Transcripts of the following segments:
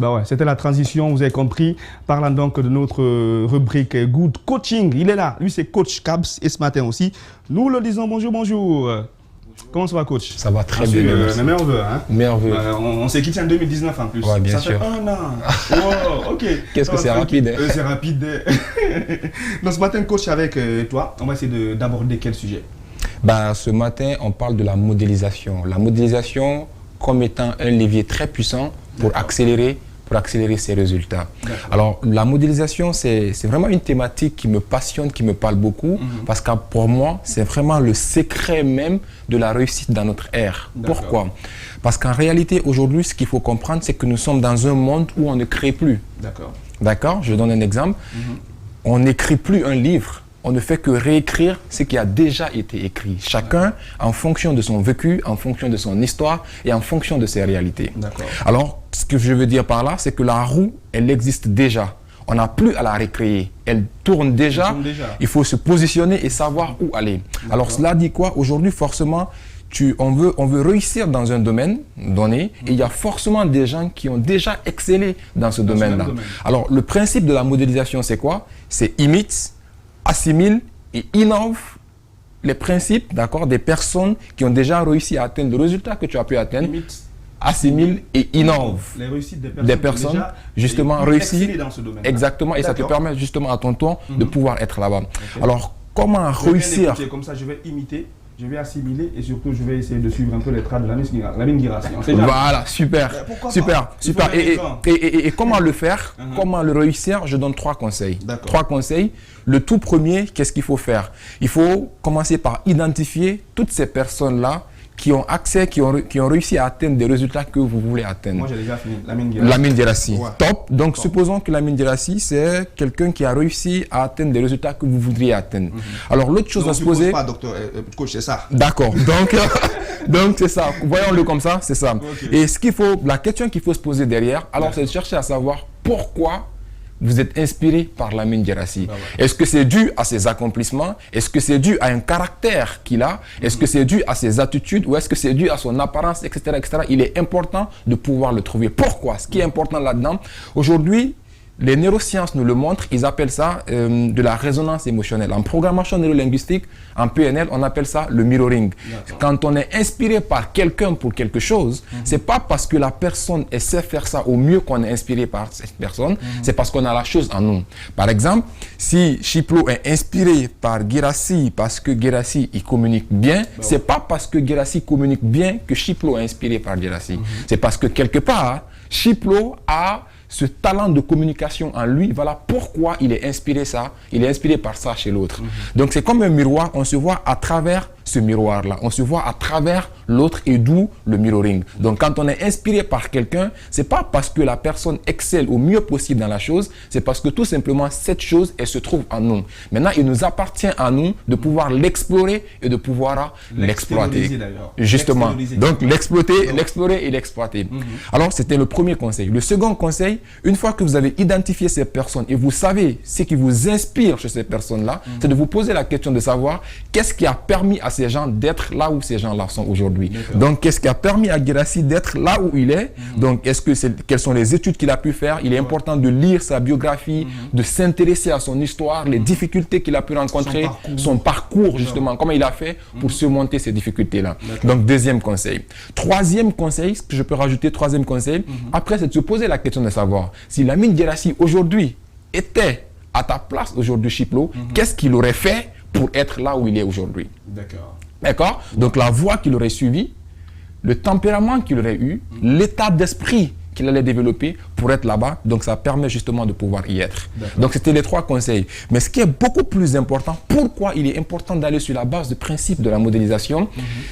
Bah ouais, c'était la transition, vous avez compris. Parlant donc de notre rubrique Good Coaching, il est là. Lui, c'est Coach Cabs et ce matin aussi, nous le disons bonjour, bonjour. Comment ça va, coach? Ça va très bien. Mais meilleurs vœux, hein? Meilleurs vœux. On s'est quitté en 2019 en plus. Ouais, bien sûr. Ça fait 1 an. Wow, ok. Qu'est-ce que c'est rapide, hein? C'est rapide. Donc ce matin, coach, avec toi, on va essayer d'aborder quel sujet? Bah, ce matin, on parle de la modélisation. La modélisation comme étant un levier très puissant pour accélérer ses résultats. Alors, la modélisation, c'est vraiment une thématique qui me passionne, qui me parle beaucoup, parce que pour moi, c'est vraiment le secret même de la réussite dans notre ère. Pourquoi? Parce qu'en réalité, aujourd'hui, ce qu'il faut comprendre, c'est que nous sommes dans un monde où on ne crée plus. D'accord? Je donne un exemple. On n'écrit plus un livre. On ne fait que réécrire ce qui a déjà été écrit. Chacun en fonction de son vécu, en fonction de son histoire et en fonction de ses réalités. Alors, ce que je veux dire par là, c'est que la roue, elle existe déjà. On n'a plus à la recréer. Elle tourne déjà. Il faut se positionner et savoir où aller. Alors, cela dit quoi? Aujourd'hui, forcément, on veut réussir dans un domaine donné et il y a forcément des gens qui ont déjà excellé dans ce domaine-là. Alors, le principe de la modélisation, c'est quoi? C'est imite, assimile et innove les principes, d'accord, des personnes qui ont déjà réussi à atteindre le résultat que tu as pu atteindre. Assimile et innove les réussites des personnes justement réussies dans ce domaine. Exactement, et ça te permet justement à ton tour de pouvoir être là-bas. Alors, comment réussir? Comme ça, je vais imiter. Je vais assimiler et surtout je vais essayer de suivre un peu les traces de Lamine Guirassy. Voilà, super. Et comment le faire? Comment le réussir? Je donne 3 conseils. 3 conseils. Le tout premier, qu'est-ce qu'il faut faire? Il faut commencer par identifier toutes ces personnes-là qui ont accès, qui ont réussi à atteindre des résultats que vous voulez atteindre. Moi, j'ai déjà fini. Lamine Guirassy. Top. Donc, supposons que Lamine Guirassy, c'est quelqu'un qui a réussi à atteindre des résultats que vous voudriez atteindre. Alors, l'autre chose à se poser... pas, docteur, coach, c'est ça. D'accord. Donc, c'est ça. Voyons-le comme ça, c'est ça. Et la question qu'il faut se poser derrière, alors, c'est de chercher à savoir pourquoi vous êtes inspiré par Lamine Guirassy. Est-ce que c'est dû à ses accomplissements? Est-ce que c'est dû à un caractère qu'il a? Est-ce que c'est dû à ses attitudes? Ou est-ce que c'est dû à son apparence, etc., etc. Il est important de pouvoir le trouver. Pourquoi? Ce qui est important là-dedans, aujourd'hui, les neurosciences nous le montrent, ils appellent ça de la résonance émotionnelle. En programmation neurolinguistique, en PNL, on appelle ça le mirroring. Quand on est inspiré par quelqu'un pour quelque chose, c'est pas parce que la personne sait faire ça au mieux qu'on est inspiré par cette personne, c'est parce qu'on a la chose en nous. Par exemple, si Chiplo est inspiré par Guirassy parce que Guirassy il communique bien, c'est pas parce que Guirassy communique bien que Chiplo est inspiré par Guirassy. C'est parce que quelque part, Chiplo a ce talent de communication en lui, voilà pourquoi il est inspiré par ça chez l'autre. Donc c'est comme un miroir, on se voit à travers ce miroir-là, on se voit à travers l'autre et d'où le mirroring. Donc quand on est inspiré par quelqu'un, c'est pas parce que la personne excelle au mieux possible dans la chose, c'est parce que tout simplement cette chose, elle se trouve en nous. Maintenant, il nous appartient à nous de pouvoir l'explorer et de pouvoir l'exploiter. Justement. Donc l'exploiter, l'explorer et l'exploiter. Alors c'était le premier conseil. Le second conseil, une fois que vous avez identifié ces personnes et vous savez ce qui vous inspire chez ces personnes-là, c'est de vous poser la question de savoir qu'est-ce qui a permis à ces gens d'être là où ces gens-là sont aujourd'hui. Donc, qu'est-ce qui a permis à Guirassy d'être là où il est? Donc, quelles sont les études qu'il a pu faire? Il est important de lire sa biographie, de s'intéresser à son histoire, les difficultés qu'il a pu rencontrer, son parcours justement, comment il a fait pour surmonter ces difficultés-là. Donc, deuxième conseil. Troisième conseil, ce que je peux rajouter, troisième conseil, après, c'est de se poser la question de savoir si Lamine Guirassy aujourd'hui était à ta place aujourd'hui, Chiplo, qu'est-ce qu'il aurait fait pour être là où il est aujourd'hui. D'accord. Donc la voie qu'il aurait suivie, le tempérament qu'il aurait eu, l'état d'esprit qu'il allait développer pour être là-bas. Donc ça permet justement de pouvoir y être. Donc c'était les 3 conseils. Mais ce qui est beaucoup plus important, pourquoi il est important d'aller sur la base du principe de la modélisation,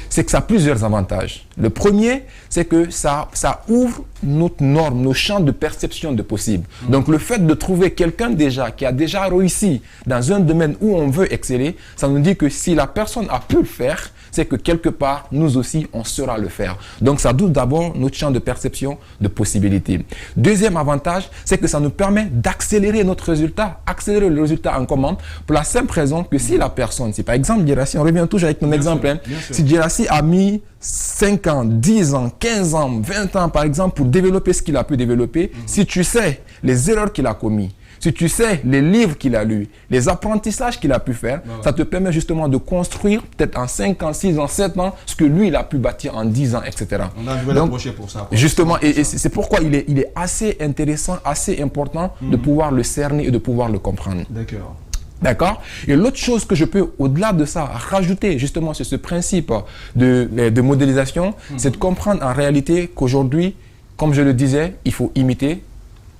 c'est que ça a plusieurs avantages. Le premier, c'est que ça ouvre notre norme, nos champs de perception de possible. Donc le fait de trouver quelqu'un déjà qui a déjà réussi dans un domaine où on veut exceller, ça nous dit que si la personne a pu le faire, c'est que quelque part, nous aussi, on saura le faire. Donc ça ouvre d'abord notre champ de perception de possibilités. Deuxième deuxième avantage, c'est que ça nous permet d'accélérer notre résultat, accélérer le résultat en commande, pour la simple raison que si la personne, si par exemple Djerassi, on revient toujours avec mon exemple, si Djerassi a mis 5 ans, 10 ans, 15 ans, 20 ans par exemple pour développer ce qu'il a pu développer, si tu sais les erreurs qu'il a commises, si tu sais les livres qu'il a lus, les apprentissages qu'il a pu faire, ça te permet justement de construire peut-être en 5 ans, 6 ans, 7 ans, ce que lui, il a pu bâtir en 10 ans, etc. Je vais l'approcher pour ça. Justement, et c'est pourquoi il est assez intéressant, assez important de pouvoir le cerner et de pouvoir le comprendre. D'accord. D'accord. Et l'autre chose que je peux, au-delà de ça, rajouter justement sur ce principe de modélisation, c'est de comprendre en réalité qu'aujourd'hui, comme je le disais, il faut imiter,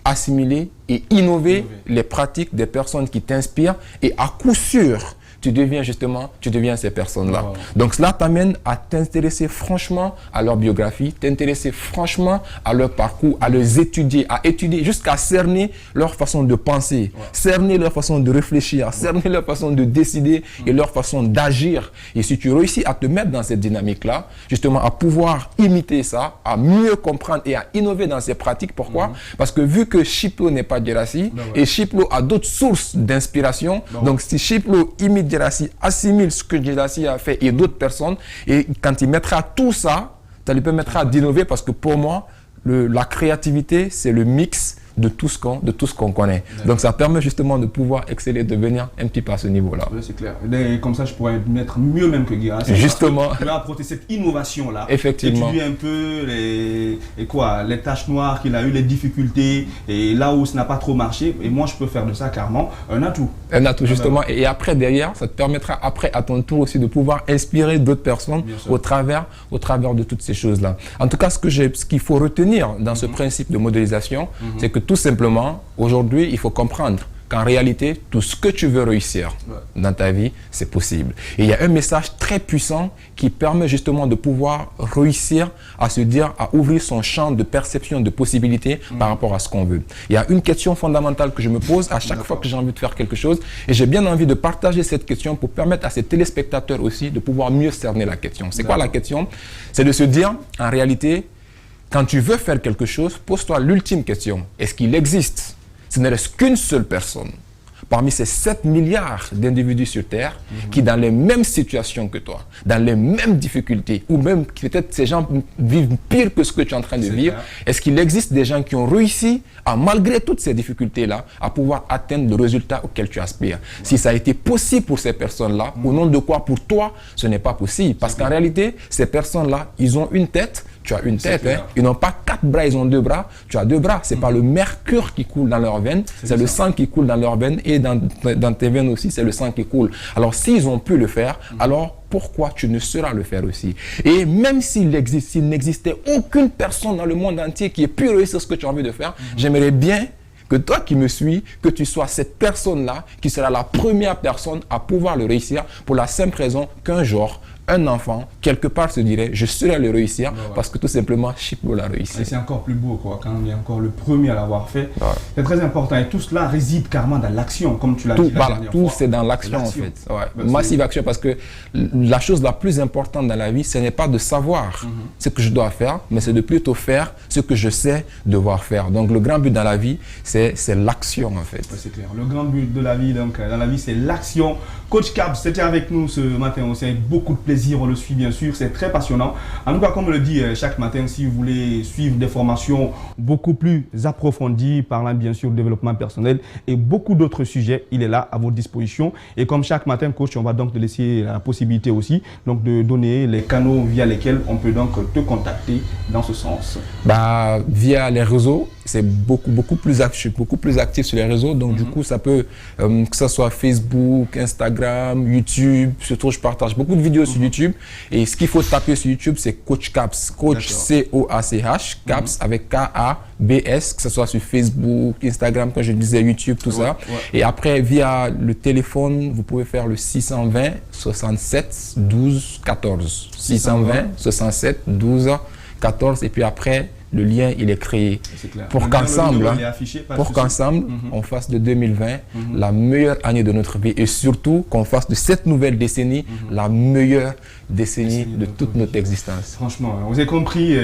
assimiler et innover les pratiques des personnes qui t'inspirent, et à coup sûr, tu deviens ces personnes-là. Wow. Donc cela t'amène à t'intéresser franchement à leur biographie, t'intéresser franchement à leur parcours, à les étudier, jusqu'à cerner leur façon de penser, cerner leur façon de réfléchir, cerner leur façon de décider et leur façon d'agir. Et si tu réussis à te mettre dans cette dynamique-là, justement à pouvoir imiter ça, à mieux comprendre et à innover dans ces pratiques, pourquoi? Parce que vu que Chiplo n'est pas Djerassi, et Chiplo a d'autres sources d'inspiration, donc si Chiplo imite Djerassi, assimile ce que Djerassi a fait et d'autres personnes, et quand il mettra tout ça, ça lui permettra d'innover, parce que pour moi, la créativité, c'est le mix de tout ce qu'on connaît. Donc ça permet justement de pouvoir exceller, de venir un petit peu à ce niveau-là. Oui, c'est clair. Et comme ça, je pourrais mettre mieux même que Djerassi. Justement. Je vais apporter cette innovation-là. Effectivement. Étudier un peu les tâches noires qu'il a eues, les difficultés, et là où ça n'a pas trop marché. Et moi, je peux faire de ça carrément un atout. Un atout, justement. Et après, derrière, ça te permettra après, à ton tour aussi, de pouvoir inspirer d'autres personnes au travers de toutes ces choses-là. En tout cas, ce qu'il faut retenir dans ce principe de modélisation, c'est que tout simplement, aujourd'hui, il faut comprendre qu'en réalité, tout ce que tu veux réussir dans ta vie, c'est possible. Et il y a un message très puissant qui permet justement de pouvoir réussir à se dire, à ouvrir son champ de perception, de possibilités par rapport à ce qu'on veut. Il y a une question fondamentale que je me pose à chaque fois que j'ai envie de faire quelque chose, et j'ai bien envie de partager cette question pour permettre à ces téléspectateurs aussi de pouvoir mieux cerner la question. C'est quoi la question? C'est de se dire, en réalité, quand tu veux faire quelque chose, pose-toi l'ultime question. Est-ce qu'il existe, ce ne reste qu'une seule personne, parmi ces 7 milliards d'individus sur Terre, qui dans les mêmes situations que toi, dans les mêmes difficultés, ou même peut-être ces gens vivent pire que ce que tu es en train de vivre, est-ce qu'il existe des gens qui ont réussi, malgré toutes ces difficultés-là, à pouvoir atteindre le résultat auquel tu aspires? Si ça a été possible pour ces personnes-là, au nom de quoi pour toi, ce n'est pas possible? Parce qu'en réalité, ces personnes-là, ils ont une tête, tu as une tête, hein. Ils n'ont pas 4 bras, ils ont 2 bras, tu as 2 bras. C'est pas le mercure qui coule dans leurs veines, c'est le sang qui coule dans leurs veines, et dans tes veines aussi, c'est le sang qui coule. Alors s'ils ont pu le faire, alors pourquoi tu ne sauras le faire aussi? Et même s'il n'existait aucune personne dans le monde entier qui ait pu réussir ce que tu as envie de faire, j'aimerais bien que toi qui me suis, que tu sois cette personne-là qui sera la première personne à pouvoir le réussir, pour la simple raison qu'un jour, un enfant, quelque part, se dirait, je saurais le réussir, parce que tout simplement, Chiplo l'a réussi. C'est encore plus beau, quoi, quand on est encore le premier à l'avoir fait. C'est très important. Et tout cela réside carrément dans l'action, comme tu l'as dit la dernière fois. Tout, c'est dans l'action, en fait. Massive action, parce que la chose la plus importante dans la vie, ce n'est pas de savoir ce que je dois faire, mais c'est de plutôt faire ce que je sais devoir faire. Donc, le grand but dans la vie, c'est l'action, en fait. C'est clair. Le grand but de la vie, donc, dans la vie, c'est l'action. Coach Kabs, c'était avec nous ce matin aussi, avec beaucoup de plaisir. On le suit, bien sûr. C'est très passionnant. En tout cas, comme on le dit chaque matin, si vous voulez suivre des formations beaucoup plus approfondies, parlant bien sûr de développement personnel et beaucoup d'autres sujets, il est là à votre disposition. Et comme chaque matin, coach, on va donc te laisser la possibilité aussi donc de donner les canaux via lesquels on peut donc te contacter dans ce sens. Via les réseaux, c'est beaucoup plus actif. Je suis beaucoup plus actif sur les réseaux. Donc, du coup, ça peut, que ce soit Facebook, Instagram, YouTube. Surtout, je partage beaucoup de vidéos sur YouTube. Et ce qu'il faut taper sur YouTube, c'est Coach Kabs. Coach C-O-A-C-H. Kabs avec K-A-B-S. Que ce soit sur Facebook, Instagram, comme je disais, YouTube, tout ça. Et après, via le téléphone, vous pouvez faire le 620 67 12 14. 620 67 12 14. Et puis après, le lien, il est créé. Pour qu'ensemble, on fasse de 2020 la meilleure année de notre vie et surtout qu'on fasse de cette nouvelle décennie la meilleure décennie de toute notre existence. Franchement, vous avez compris,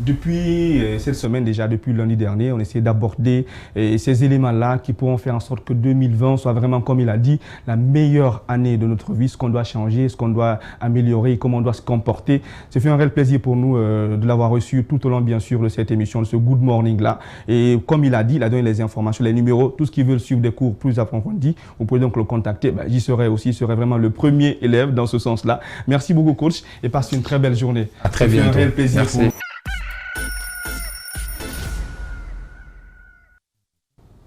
depuis cette semaine déjà, depuis lundi dernier, on essaie d'aborder ces éléments-là qui pourront faire en sorte que 2020 soit vraiment, comme il a dit, la meilleure année de notre vie, ce qu'on doit changer, ce qu'on doit améliorer, comment on doit se comporter. C'est fait un réel plaisir pour nous de l'avoir reçu tout au long, bien sûr, de cette émission, de ce Good Morning-là. Et comme il a dit, il a donné les informations, les numéros, tout ce qui veut suivre des cours plus approfondis, vous pouvez donc le contacter. J'y serai aussi, il serait vraiment le premier élève dans ce sens-là. Merci beaucoup, coach, et passez une très belle journée. À très bientôt. C'est un réel plaisir. Merci.